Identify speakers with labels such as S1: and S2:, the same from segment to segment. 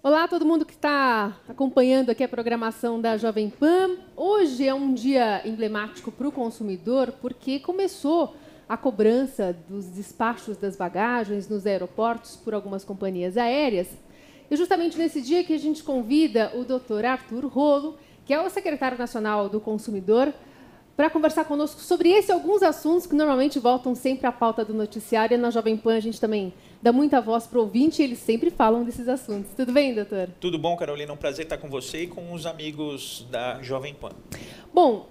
S1: Olá, todo mundo que está acompanhando aqui a programação da Jovem Pan. Hoje é um dia emblemático para o consumidor, porque começou a cobrança dos despachos das bagagens nos aeroportos por algumas companhias aéreas. E justamente nesse dia que a gente convida o Dr. Arthur Rolo, que é o secretário nacional do consumidor, para conversar conosco sobre esse e alguns assuntos que normalmente voltam sempre à pauta do noticiário. E na Jovem Pan a gente também dá muita voz para o ouvinte e eles sempre falam desses assuntos. Tudo bem, doutor?
S2: Tudo bom, Carolina. É um prazer estar com você e com os amigos da Jovem Pan.
S1: Bom,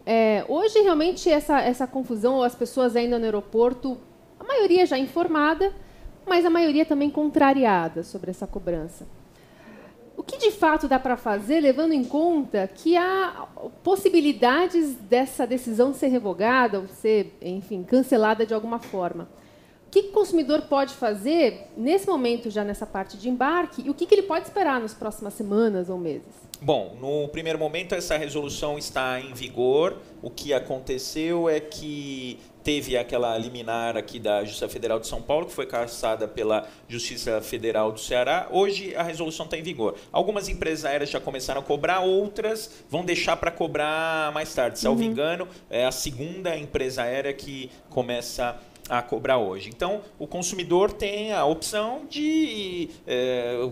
S1: hoje realmente essa confusão, as pessoas ainda no aeroporto, a maioria já informada, mas a maioria também contrariada sobre essa cobrança. O que de fato dá para fazer, levando em conta que há possibilidades dessa decisão ser revogada ou ser, enfim, cancelada de alguma forma? O que o consumidor pode fazer nesse momento, já nessa parte de embarque, e o que ele pode esperar nas próximas semanas ou meses?
S2: Bom, no primeiro momento essa resolução está em vigor. O que aconteceu é que teve aquela liminar aqui da Justiça Federal de São Paulo, que foi cassada pela Justiça Federal do Ceará. Hoje a resolução está em vigor. Algumas empresas aéreas já começaram a cobrar, outras vão deixar para cobrar mais tarde. Salvo engano, é a segunda empresa aérea que começa a cobrar hoje. Então, o consumidor tem a opção de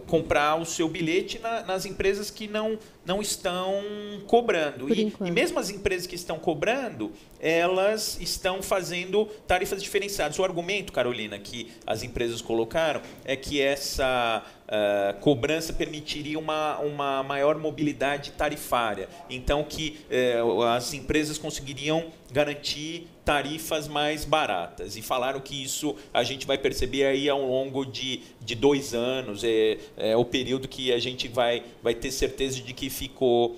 S2: comprar o seu bilhete nas empresas que não estão cobrando. E mesmo as empresas que estão cobrando, elas estão fazendo tarifas diferenciadas. O argumento, Carolina, que as empresas colocaram é que essa cobrança permitiria uma maior mobilidade tarifária. Então, que as empresas conseguiriam garantir tarifas mais baratas. E falaram que isso a gente vai perceber aí ao longo de 2 anos. É o período que a gente vai ter certeza de que ficou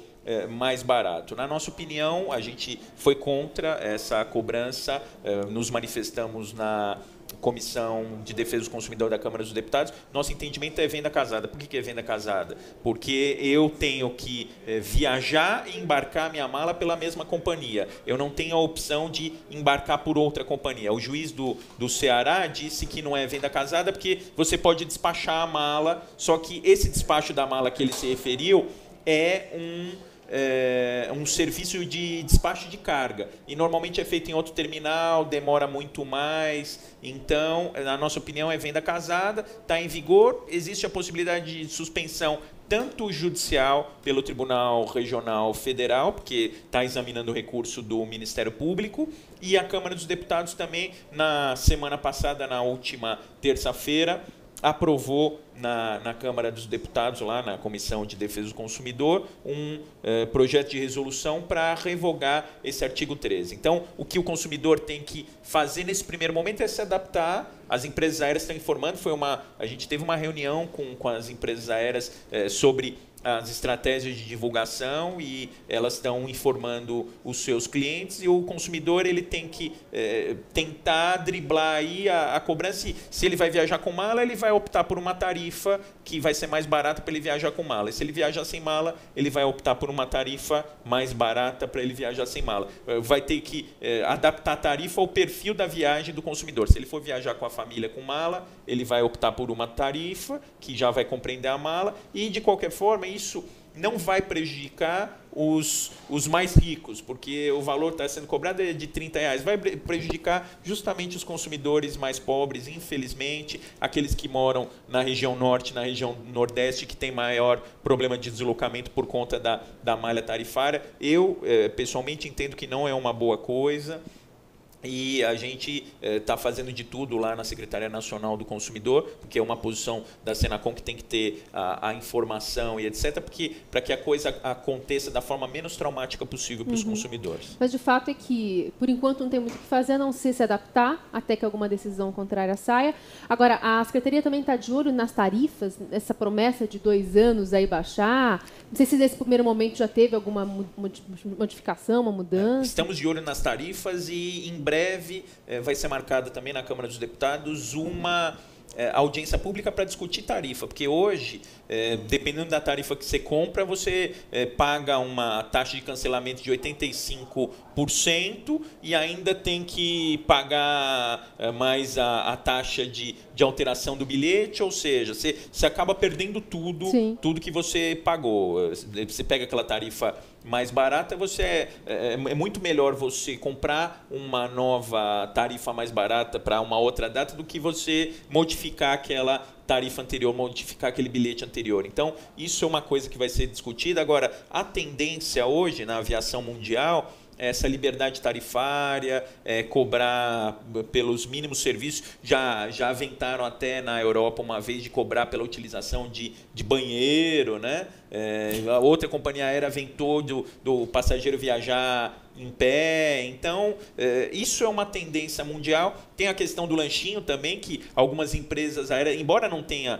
S2: mais barato. Na nossa opinião, a gente foi contra essa cobrança, nos manifestamos na Comissão de Defesa do Consumidor da Câmara dos Deputados. Nosso entendimento é venda casada. Por que é venda casada? Porque eu tenho que viajar e embarcar minha mala pela mesma companhia. Eu não tenho a opção de embarcar por outra companhia. O juiz do Ceará disse que não é venda casada porque você pode despachar a mala, só que esse despacho da mala que ele se referiu é um serviço de despacho de carga. E normalmente é feito em outro terminal, demora muito mais. Então, na nossa opinião, é venda casada, está em vigor. Existe a possibilidade de suspensão tanto judicial pelo Tribunal Regional Federal, porque está examinando o recurso do Ministério Público, e a Câmara dos Deputados também, na semana passada, na última terça-feira, aprovou na Câmara dos Deputados, lá na Comissão de Defesa do Consumidor, um projeto de resolução para revogar esse artigo 13. Então, o que o consumidor tem que fazer nesse primeiro momento é se adaptar. As empresas aéreas estão informando, a gente teve uma reunião com as empresas aéreas sobre as estratégias de divulgação e elas estão informando os seus clientes, e o consumidor ele tem que tentar driblar aí a cobrança. Se ele vai viajar com mala, ele vai optar por uma tarifa que vai ser mais barata para ele viajar com mala. E se ele viajar sem mala, ele vai optar por uma tarifa mais barata para ele viajar sem mala. Vai ter que adaptar a tarifa ao perfil da viagem do consumidor. Se ele for viajar com a família com mala, ele vai optar por uma tarifa que já vai compreender a mala, e de qualquer forma isso não vai prejudicar os mais ricos, porque o valor está sendo cobrado de R$30. Vai prejudicar justamente os consumidores mais pobres, infelizmente, aqueles que moram na região norte, na região nordeste, que tem maior problema de deslocamento por conta da malha tarifária. Eu, pessoalmente, entendo que não é uma boa coisa. E a gente está fazendo de tudo lá na Secretaria Nacional do Consumidor, porque é uma posição da Senacom que tem que ter a informação e etc., para que a coisa aconteça da forma menos traumática possível para os consumidores.
S1: Mas, de fato, é que, por enquanto, não tem muito o que fazer, a não ser se adaptar até que alguma decisão contrária saia. Agora, a Secretaria também está de olho nas tarifas, essa promessa de 2 anos aí baixar. Não sei se nesse primeiro momento já teve alguma modificação, uma mudança.
S2: Estamos de olho nas tarifas e, em breve, vai ser marcada também na Câmara dos Deputados uma audiência pública para discutir tarifa, porque hoje, dependendo da tarifa que você compra, você paga uma taxa de cancelamento de 85% e ainda tem que pagar mais a taxa de alteração do bilhete, ou seja, você acaba perdendo tudo que você pagou. Você pega aquela tarifa mais barata, é muito melhor você comprar uma nova tarifa mais barata para uma outra data do que você modificar aquela tarifa anterior, modificar aquele bilhete anterior. Então, isso é uma coisa que vai ser discutida. Agora, a tendência hoje na aviação mundial é essa liberdade tarifária, cobrar pelos mínimos serviços. Já aventaram até na Europa uma vez de cobrar pela utilização de banheiro, né? A outra companhia aérea aventou do passageiro viajar em pé. Então, isso é uma tendência mundial. Tem a questão do lanchinho também, que algumas empresas aéreas, embora não tenha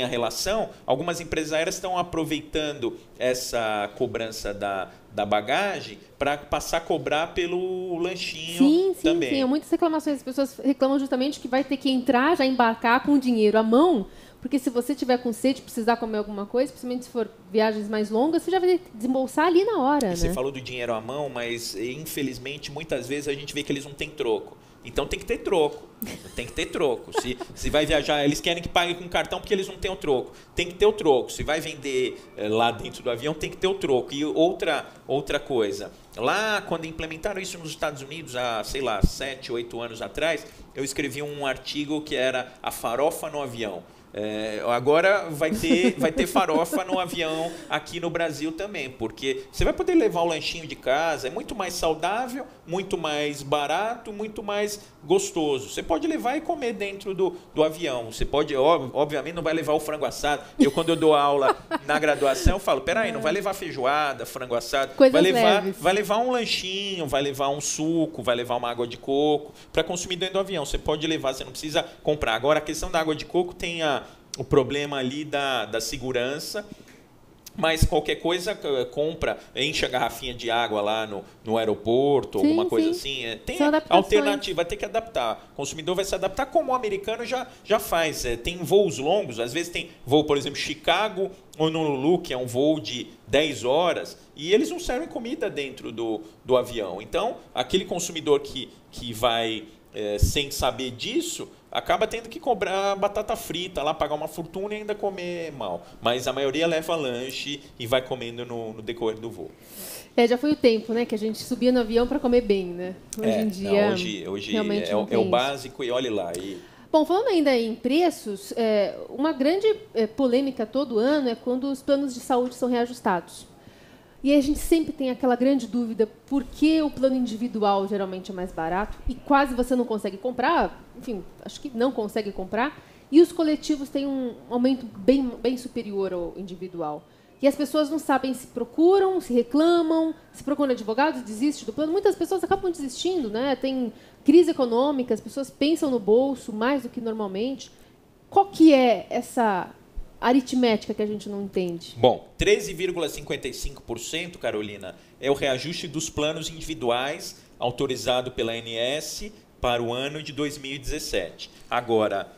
S2: relação, algumas empresas aéreas estão aproveitando essa cobrança da bagagem para passar a cobrar pelo lanchinho também.
S1: Sim, há muitas reclamações. As pessoas reclamam justamente que vai ter que entrar, já embarcar com o dinheiro à mão, porque se você tiver com sede, precisar comer alguma coisa, principalmente se for viagens mais longas, você já vai ter que desembolsar ali na hora.
S2: Você falou do dinheiro à mão, mas infelizmente muitas vezes a gente vê que eles não têm troco. Então tem que ter troco. Tem que ter troco. Se vai viajar, eles querem que pague com cartão porque eles não têm o troco. Tem que ter o troco. Se vai vender lá dentro do avião, tem que ter o troco. E outra coisa. Lá, quando implementaram isso nos Estados Unidos, há, 7, 8 anos atrás, eu escrevi um artigo que era a farofa no avião. Agora vai ter farofa no avião aqui no Brasil também, porque você vai poder levar o lanchinho de casa, é muito mais saudável, muito mais barato, muito mais gostoso. Você pode levar e comer dentro do avião. Você pode, obviamente, não vai levar o frango assado. Quando eu dou aula na graduação, eu falo, peraí, não vai levar feijoada, frango assado, vai levar um lanchinho, vai levar um suco, vai levar uma água de coco para consumir dentro do avião. Você pode levar, você não precisa comprar. Agora, a questão da água de coco tem o problema ali da segurança, mas qualquer coisa compra, enche a garrafinha de água lá no aeroporto, alguma coisa assim. Tem alternativa, vai ter que adaptar. O consumidor vai se adaptar, como o americano já faz. Tem voos longos, às vezes tem voo, por exemplo, Chicago, Honolulu, que é um voo de 10 horas, e eles não servem comida dentro do avião. Então, aquele consumidor que vai sem saber disso, acaba tendo que cobrar batata frita lá, pagar uma fortuna e ainda comer mal. Mas a maioria leva lanche e vai comendo no decorrer do voo.
S1: Já foi o tempo, né, que a gente subia no avião para comer bem, né? Hoje em dia,
S2: hoje é o básico e olhe lá.
S1: Bom, falando ainda em preços, uma grande polêmica todo ano é quando os planos de saúde são reajustados. E a gente sempre tem aquela grande dúvida, por que o plano individual geralmente é mais barato e quase você não consegue comprar, enfim, acho que não consegue comprar, e os coletivos têm um aumento bem superior ao individual. E as pessoas não sabem se procuram, se reclamam, se procuram advogados, desistem do plano. Muitas pessoas acabam desistindo, né? Tem crise econômica, as pessoas pensam no bolso mais do que normalmente. Qual que é essa aritmética que a gente não entende?
S2: Bom, 13,55%, Carolina, é o reajuste dos planos individuais autorizado pela ANS para o ano de 2017. Agora,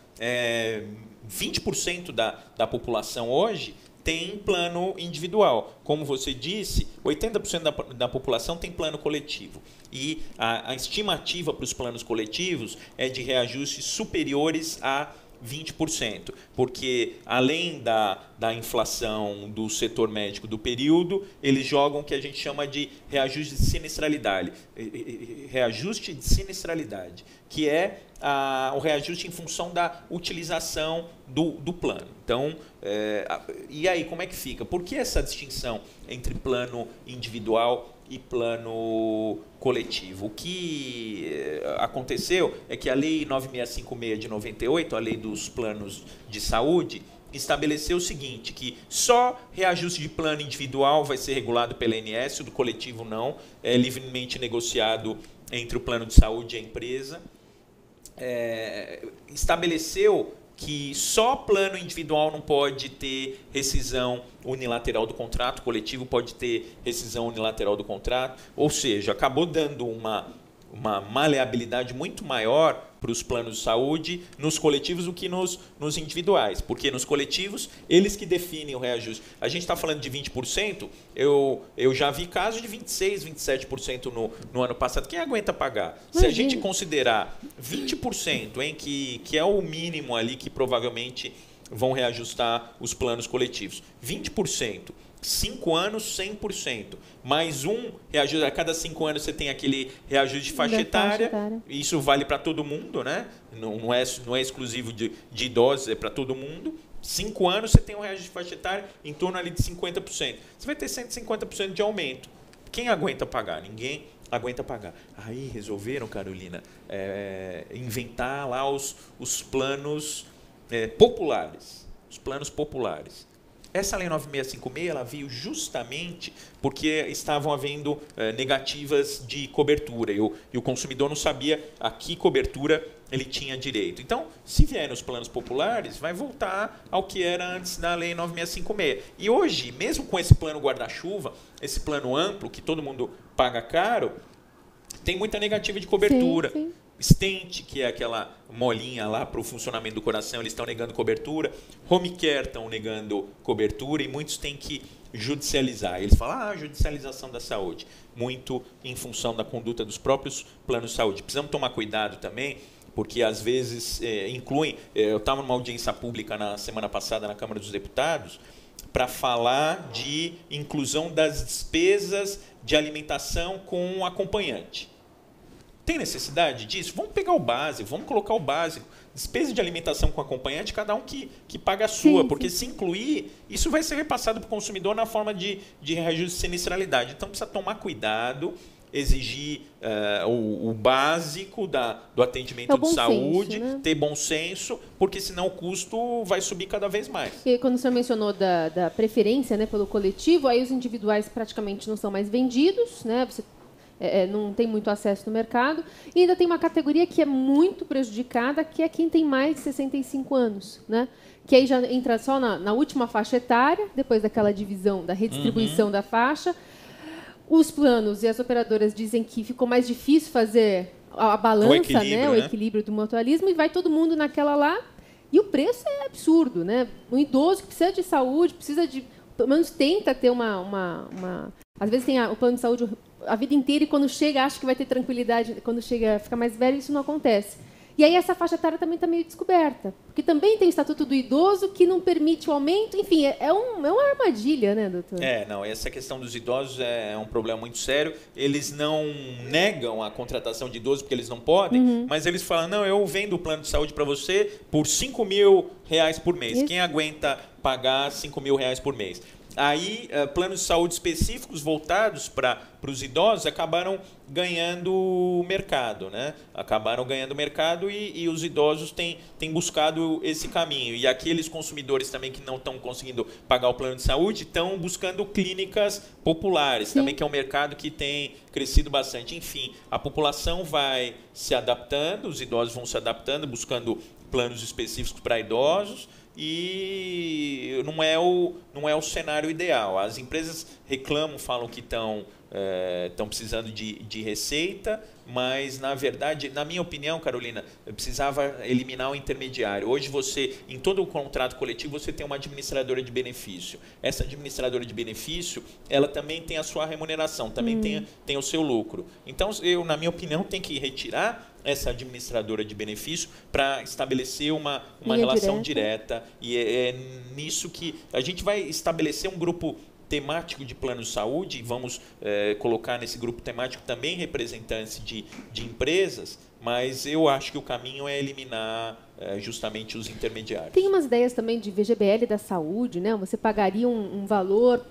S2: 20% da população hoje tem plano individual. Como você disse, 80% da população tem plano coletivo. E a estimativa para os planos coletivos é de reajustes superiores a 20%, porque além da inflação do setor médico do período, eles jogam o que a gente chama de reajuste de sinistralidade. Reajuste de sinistralidade, que é o reajuste em função da utilização do plano. Então, e aí, como é que fica? Por que essa distinção entre plano individual e plano coletivo? O que aconteceu é que a Lei 9656 de 98, a Lei dos Planos de Saúde, estabeleceu o seguinte, que só reajuste de plano individual vai ser regulado pela ANS, o do coletivo não, é livremente negociado entre o plano de saúde e a empresa. Estabeleceu que só plano individual não pode ter rescisão unilateral do contrato, coletivo pode ter rescisão unilateral do contrato, ou seja, acabou dando uma maleabilidade muito maior os planos de saúde nos coletivos do que nos individuais. Porque nos coletivos, eles que definem o reajuste. A gente está falando de 20%, eu já vi casos de 26%, 27% no ano passado. Quem aguenta pagar? Se a gente considerar 20%, hein, que é o mínimo ali que provavelmente vão reajustar os planos coletivos. 20%. 5 anos, 100%. Mais um reajuste. A cada 5 anos você tem aquele reajuste de faixa etária. Isso vale para todo mundo, né? Não é exclusivo de idosos, é para todo mundo. 5 anos você tem um reajuste de faixa etária em torno ali de 50%. Você vai ter 150% de aumento. Quem aguenta pagar? Ninguém aguenta pagar. Aí resolveram, Carolina, inventar lá os planos populares. Os planos populares. Essa Lei 9656 ela veio justamente porque estavam havendo negativas de cobertura e o consumidor não sabia a que cobertura ele tinha direito. Então, se vier nos planos populares, vai voltar ao que era antes da Lei 9656. E hoje, mesmo com esse plano guarda-chuva, esse plano amplo, que todo mundo paga caro, tem muita negativa de cobertura.
S1: Sim, sim.
S2: Stent, que é aquela molinha lá para o funcionamento do coração, eles estão negando cobertura. Home care estão negando cobertura e muitos têm que judicializar. Eles falam, judicialização da saúde. Muito em função da conduta dos próprios planos de saúde. Precisamos tomar cuidado também, porque às vezes incluem... Eu estava numa audiência pública na semana passada na Câmara dos Deputados para falar de inclusão das despesas de alimentação com acompanhante. Tem necessidade disso? Vamos pegar o básico, vamos colocar o básico. Despesa de alimentação com acompanhante, cada um que paga a sua, porque se incluir, isso vai ser repassado para o consumidor na forma de reajuste de sinistralidade. Então, precisa tomar cuidado, exigir o básico do atendimento de saúde,
S1: senso, né?
S2: Ter bom senso, porque senão o custo vai subir cada vez mais.
S1: E quando o senhor mencionou da preferência, né, pelo coletivo, aí os individuais praticamente não são mais vendidos, né? Você não tem muito acesso no mercado. E ainda tem uma categoria que é muito prejudicada, que é quem tem mais de 65 anos, né? Que aí já entra só na última faixa etária, depois daquela divisão, da redistribuição da faixa. Os planos e as operadoras dizem que ficou mais difícil fazer a balança, o equilíbrio do mutualismo, e vai todo mundo naquela lá. E o preço é absurdo, né? Um idoso que precisa de saúde, precisa de... Pelo menos tenta ter às vezes tem o plano de saúde a vida inteira e quando chega acha que vai ter tranquilidade. Quando chega, fica mais velho, isso não acontece. E aí essa faixa etária também está meio descoberta. Porque também tem o Estatuto do Idoso que não permite o aumento. Enfim, é uma armadilha, né, doutor?
S2: Essa questão dos idosos é um problema muito sério. Eles não negam a contratação de idosos porque eles não podem, mas eles falam, não, eu vendo o plano de saúde para você por R$5.000 por mês. Isso. Quem aguenta pagar R$5.000 por mês? Aí, planos de saúde específicos voltados para os idosos acabaram ganhando mercado, né? Acabaram ganhando mercado e os idosos têm buscado esse caminho. E aqueles consumidores também que não estão conseguindo pagar o plano de saúde estão buscando clínicas populares, também, que é um mercado que tem crescido bastante. Enfim, a população vai se adaptando, os idosos vão se adaptando, buscando planos específicos para idosos. E não é o cenário ideal. As empresas reclamam, falam que estão precisando de receita, mas, na verdade, na minha opinião, Carolina, precisava eliminar o intermediário. Hoje, em todo o contrato coletivo, você tem uma administradora de benefício. Essa administradora de benefício, ela também tem a sua remuneração, também tem o seu lucro. Então, na minha opinião, tem que retirar essa administradora de benefício para estabelecer uma relação direta. E é nisso que a gente vai estabelecer um grupo temático de plano de saúde, e vamos colocar nesse grupo temático também representantes de empresas, mas eu acho que o caminho é eliminar justamente os intermediários.
S1: Tem umas ideias também de VGBL da saúde, né? Você pagaria um valor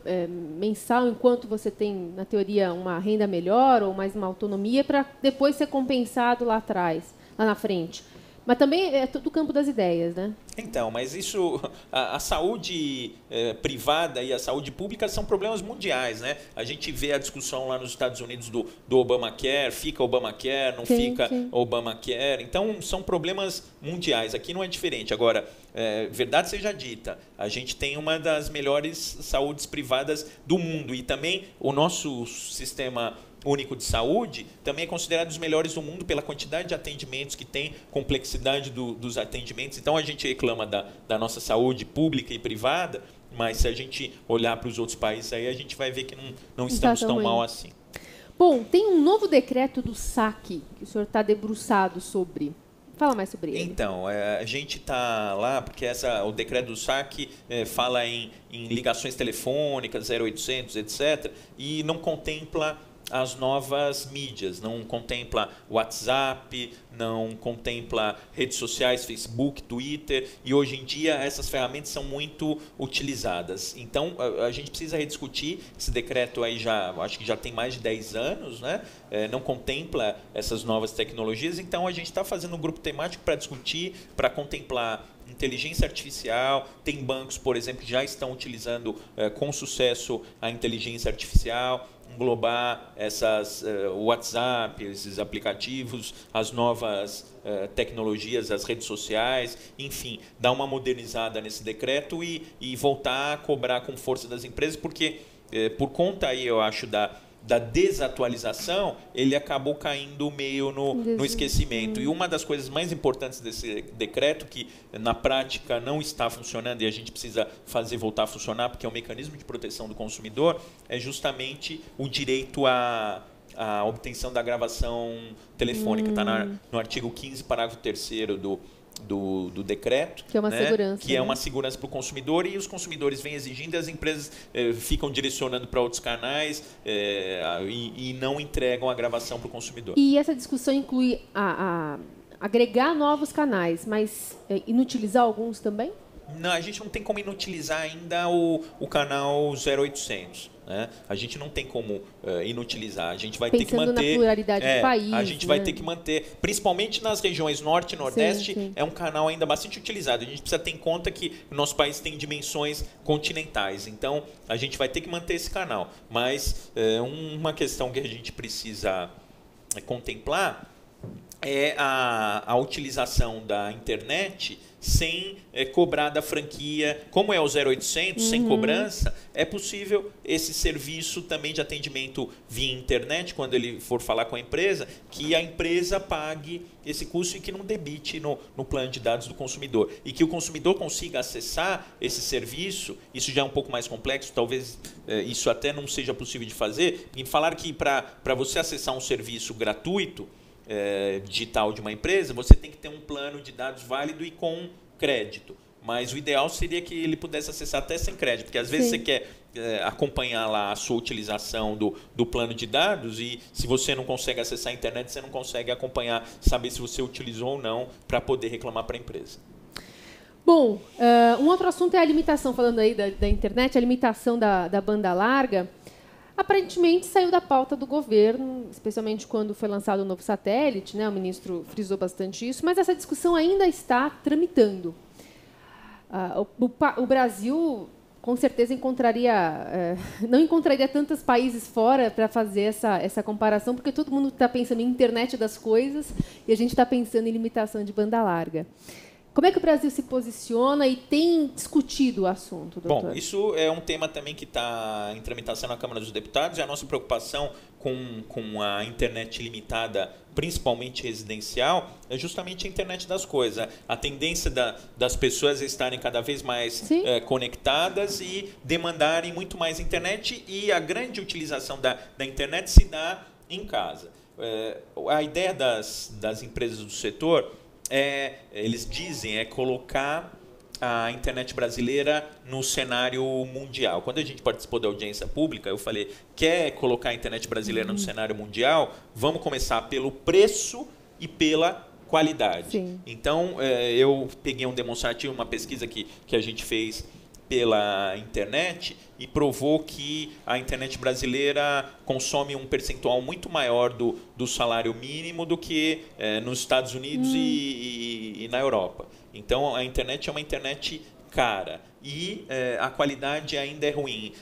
S1: mensal enquanto você tem, na teoria, uma renda melhor ou mais uma autonomia para depois ser compensado lá atrás, lá na frente. Mas também é tudo o campo das ideias, né?
S2: Então, mas isso, a saúde privada e a saúde pública são problemas mundiais, né? A gente vê a discussão lá nos Estados Unidos do Obamacare, fica Obamacare, não fica Obamacare. Então, são problemas mundiais. Aqui não é diferente. Agora, verdade seja dita, a gente tem uma das melhores saúdes privadas do mundo e também o nosso sistema Único de Saúde também é considerado dos melhores do mundo pela quantidade de atendimentos que tem, complexidade dos atendimentos. Então, a gente reclama da nossa saúde pública e privada, mas se a gente olhar para os outros países, aí a gente vai ver que não estamos tão mal assim.
S1: Bom, tem um novo decreto do SAC, que o senhor está debruçado sobre. Fala mais sobre ele.
S2: Então, a gente está lá, porque o decreto do SAC fala em ligações telefônicas, 0800, etc., e não contempla as novas mídias, não contempla WhatsApp, não contempla redes sociais, Facebook, Twitter, e hoje em dia essas ferramentas são muito utilizadas. Então, a gente precisa rediscutir, esse decreto aí acho que já tem mais de 10 anos, né? Não contempla essas novas tecnologias, então a gente está fazendo um grupo temático para discutir, para contemplar inteligência artificial. Tem bancos, por exemplo, que já estão utilizando com sucesso a inteligência artificial, englobar o WhatsApp, esses aplicativos, as novas tecnologias, as redes sociais, enfim, dar uma modernizada nesse decreto e voltar a cobrar com força das empresas, porque por conta aí, eu acho, da desatualização, ele acabou caindo meio no esquecimento. E uma das coisas mais importantes desse decreto, que na prática não está funcionando e a gente precisa fazer voltar a funcionar, porque é um mecanismo de proteção do consumidor, é justamente o direito à obtenção da gravação telefônica. Está no artigo 15, parágrafo 3º do decreto,
S1: que é uma segurança,
S2: que é uma segurança para o consumidor, e os consumidores vêm exigindo e as empresas ficam direcionando para outros canais e não entregam a gravação para o consumidor.
S1: E essa discussão inclui agregar novos canais, mas inutilizar alguns também?
S2: Não, a gente não tem como inutilizar ainda o canal 0800. Né? A gente não tem como inutilizar. A gente vai ter que manter.
S1: Pensando na pluralidade do país.
S2: A gente vai ter que manter, principalmente nas regiões norte e nordeste,
S1: sim.
S2: É um canal ainda bastante utilizado. A gente precisa ter em conta que o nosso país tem dimensões continentais. Então, a gente vai ter que manter esse canal. Mas uma questão que a gente precisa contemplar é a utilização da internet sem cobrar da franquia. Como é o 0800, sem cobrança, é possível esse serviço também de atendimento via internet, quando ele for falar com a empresa, que a empresa pague esse custo e que não debite no plano de dados do consumidor. E que o consumidor consiga acessar esse serviço. Isso já é um pouco mais complexo, talvez isso até não seja possível de fazer. E falar que para você acessar um serviço gratuito, digital de uma empresa, você tem que ter um plano de dados válido e com crédito. Mas o ideal seria que ele pudesse acessar até sem crédito, porque às vezes você quer acompanhar lá a sua utilização do plano de dados e se você não consegue acessar a internet, você não consegue acompanhar, saber se você utilizou ou não para poder reclamar para a empresa.
S1: Bom, um outro assunto é a limitação, falando aí da internet, a limitação da banda larga. Aparentemente saiu da pauta do governo, especialmente quando foi lançado o novo satélite, né? O ministro frisou bastante isso, mas essa discussão ainda está tramitando. O Brasil, com certeza, não encontraria tantos países fora para fazer essa comparação, porque todo mundo está pensando em internet das coisas e a gente está pensando em limitação de banda larga. Como é que o Brasil se posiciona e tem discutido o assunto, doutor?
S2: Bom, isso é um tema também que está em tramitação na Câmara dos Deputados, e a nossa preocupação com a internet limitada, principalmente residencial, é justamente a internet das coisas. A tendência das pessoas estarem cada vez mais conectadas e demandarem muito mais internet, e a grande utilização da internet se dá em casa. A ideia das empresas do setor eles dizem, colocar a internet brasileira no cenário mundial. Quando a gente participou da audiência pública, eu falei, quer colocar a internet brasileira no cenário mundial? Vamos começar pelo preço e pela qualidade.
S1: Sim.
S2: Então, eu peguei um demonstrativo, uma pesquisa que a gente fez pela internet e provou que a internet brasileira consome um percentual muito maior do salário mínimo do que nos Estados Unidos e na Europa. Então, a internet é uma internet cara e a qualidade ainda é ruim.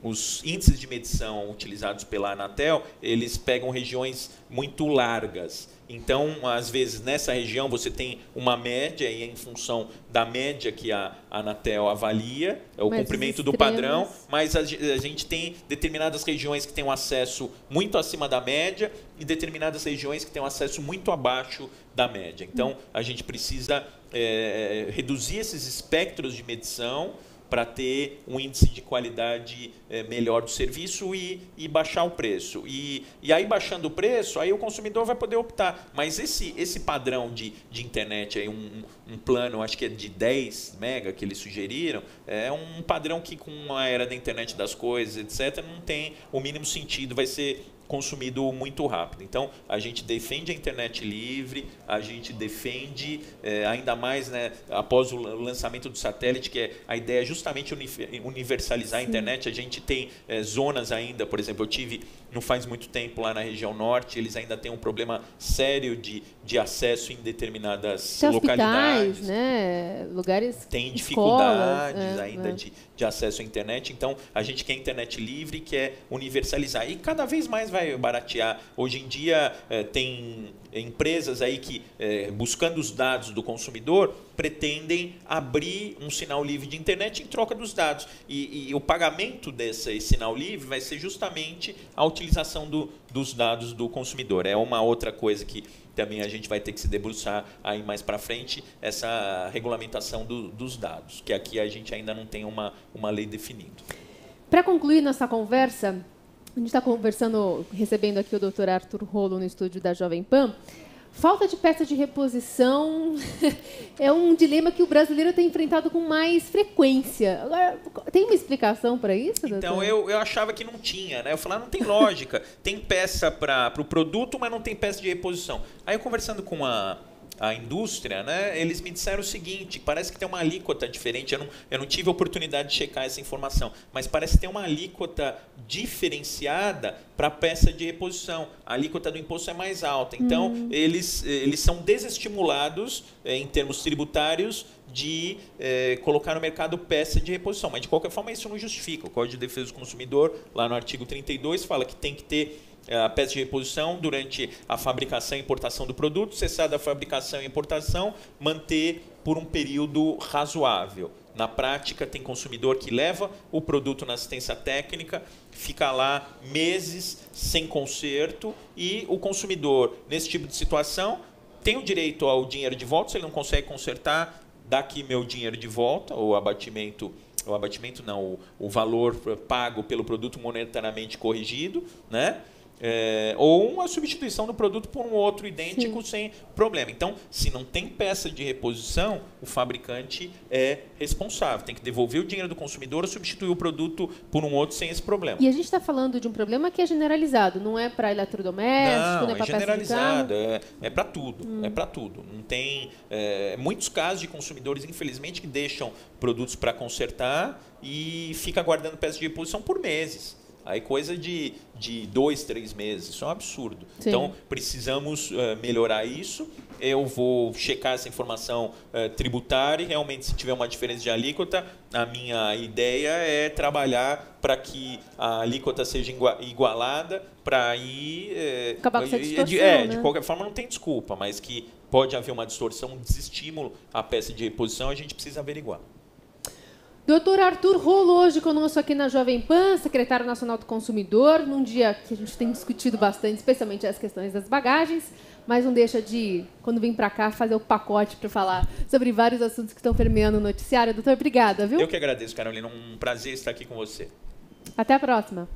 S2: Os índices de medição utilizados pela Anatel, eles pegam regiões muito largas. Então, às vezes, nessa região você tem uma média e é em função da média que a Anatel avalia, é o cumprimento do padrão, mas a gente tem determinadas regiões que têm um acesso muito acima da média e determinadas regiões que têm um acesso muito abaixo da média. Então, a gente precisa reduzir esses espectros de medição para ter um índice de qualidade melhor do serviço e baixar o preço. E aí, baixando o preço, aí o consumidor vai poder optar. Mas esse padrão de internet, aí um plano, acho que é de 10 mega que eles sugeriram, é um padrão que com a era da internet das coisas, etc., não tem o mínimo sentido, vai ser consumido muito rápido. Então, a gente defende a internet livre, a gente defende, ainda mais, né, após o lançamento do satélite, que a ideia é justamente universalizar a internet. A gente tem zonas ainda, por exemplo, eu tive, não faz muito tempo, lá na região norte, eles ainda têm um problema sério de acesso em determinadas localidades.
S1: Né? Lugares,
S2: tem dificuldades ainda de acesso à internet. Então, a gente quer internet livre, quer universalizar. E cada vez mais vai baratear. Hoje em dia, tem empresas aí que, buscando os dados do consumidor, pretendem abrir um sinal livre de internet em troca dos dados. E o pagamento desse sinal livre vai ser justamente a utilização dos dados do consumidor. É uma outra coisa que também a gente vai ter que se debruçar aí mais para frente, essa regulamentação dos dados, que aqui a gente ainda não tem uma lei definindo.
S1: Para concluir nossa conversa, a gente está recebendo aqui o Dr. Arthur Rollo no estúdio da Jovem Pan. Falta de peça de reposição é um dilema que o brasileiro tem enfrentado com mais frequência. Agora, tem uma explicação para isso, doutor?
S2: Então, eu achava que não tinha, né? Eu falava, não tem lógica. Tem peça para o produto, mas não tem peça de reposição. Aí, eu conversando com a indústria, né, eles me disseram o seguinte: parece que tem uma alíquota diferente. Eu não tive a oportunidade de checar essa informação, mas parece que tem uma alíquota diferenciada para peça de reposição. A alíquota do imposto é mais alta. Então, eles são desestimulados, em termos tributários, de colocar no mercado peça de reposição. Mas, de qualquer forma, isso não justifica. O Código de Defesa do Consumidor, lá no artigo 32, fala que tem que ter a peça de reposição durante a fabricação e importação do produto, cessada a fabricação e importação, manter por um período razoável. Na prática, tem consumidor que leva o produto na assistência técnica, fica lá meses sem conserto, e o consumidor, nesse tipo de situação, tem o direito ao dinheiro de volta. Se ele não consegue consertar, dá aqui meu dinheiro de volta, ou o valor pago pelo produto monetariamente corrigido, né? Ou uma substituição do produto por um outro idêntico. Sim. Sem problema. Então, se não tem peça de reposição, o fabricante é responsável. Tem que devolver o dinheiro do consumidor ou substituir o produto por um outro sem esse problema.
S1: E a gente está falando de um problema que é generalizado, não é para eletrodoméstico, não é para peça de carro?
S2: Generalizado, é para tudo. É para tudo. Não tem muitos casos de consumidores, infelizmente, que deixam produtos para consertar e fica aguardando peça de reposição por meses. Aí coisa de 2, 3 meses. Isso é um absurdo. Sim. Então, precisamos melhorar isso. Eu vou checar essa informação tributária e, realmente, se tiver uma diferença de alíquota, a minha ideia é trabalhar para que a alíquota seja igualada, para ir...
S1: acabar com essa distorção,
S2: de qualquer forma, não tem desculpa, mas que pode haver uma distorção, um desestímulo à peça de reposição, a gente precisa averiguar.
S1: Doutor Arthur Rollo, hoje conosco aqui na Jovem Pan, secretário nacional do consumidor, num dia que a gente tem discutido bastante, especialmente as questões das bagagens, mas não deixa de, quando vem para cá, fazer o pacote para falar sobre vários assuntos que estão permeando o noticiário. Doutor, obrigada, viu?
S2: Eu que agradeço, Carolina. Um prazer estar aqui com você.
S1: Até a próxima.